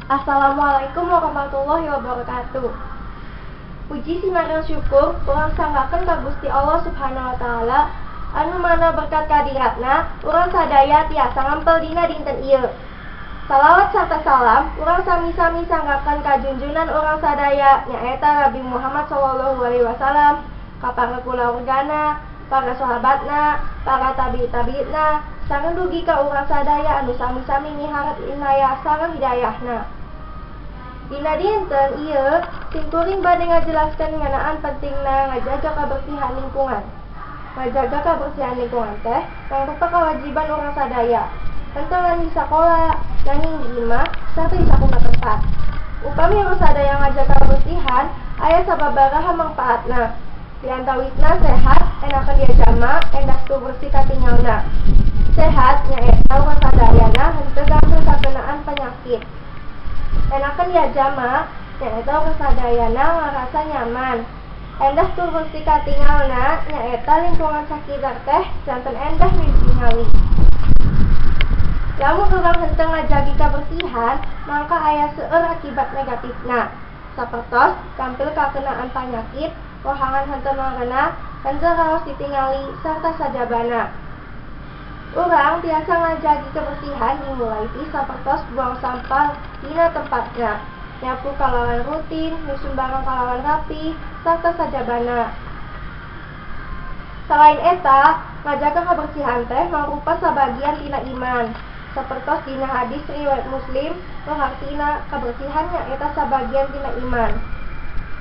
Assalamualaikum warahmatullahi wabarakatuh. Puji simarang syukur urang sanggakeun ka Gusti Allah Subhanahu wa taala anu mana berkat kadiratna urang sadaya tiasa ngampel dina dinten ieu. Salawat sarta salam urang sami-sami sanggakeun ka junjunan urang sadaya nyaeta Nabi Muhammad sallallahu alaihi wasallam, ka para kulawargana, para sahabatna, para tabi'-tabi'na, sareng dugi ka urang sadaya anu sami-sami miharep inayah sareng hidayahna. Dina dinten ieu simkuring bade ngajelaskeun ngeunaan pentingna ngajaga kabersihan lingkungan. Ngajaga kabersihan lingkungan teh mangrupa kewajiban urang sadaya. Henteu ngan di sakola, nanging di imah, sarta di sakumaha tempat. Upami urang sadaya ngajaga kabersihan, aya sababaraha mangpaatna. Di antawisna sehat, enakeun dia jama, endah tu bersih katingalna. Sehat nyaeta urang sadayana henteu ganggu kakenaan penyakit. Enakeun dia jama, nyaeta urang sadayana ngarasa nyaman. Endah tur bersih katingalna, nyaeta lingkungan sakitar teh janten endah ditingali. Lamun urang henteu ngajagi kabersihan, mangka aya seueur akibat negatifna. Sapertos tampil kakenaan panyakit, rohangan henteu mangrena, henteu raos ditingali sarta sajabana. Urang tiasa ngajagi kebersihan dimulai ti sapertos buang sampah dina tempatna, nyapu kalawan rutin, nyusun barang kalawan rapi, sarta sajabana. Selain eta, ngajaga kabersihan teh mangrupa sabagian tina iman. Sapertos dina hadis riwayat Muslim, nu hartina kabersihan nyaeta sabagian tina iman.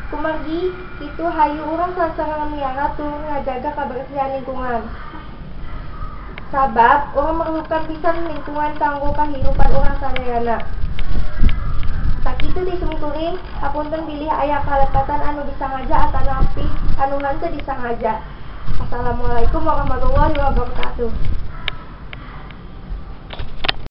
Kumargi kitu hayu urang sasareng miara tur ngajaga kabersihan lingkungan. Sabab urang memerlukan pisan lingkungan kanggo kahirupan urang sadayana. Sakitu disimkuring, hapunten bilih aya kalepatan anu disangaja atanapi anu henteu disangaja. Assalamualaikum warahmatullahi wabarakatuh.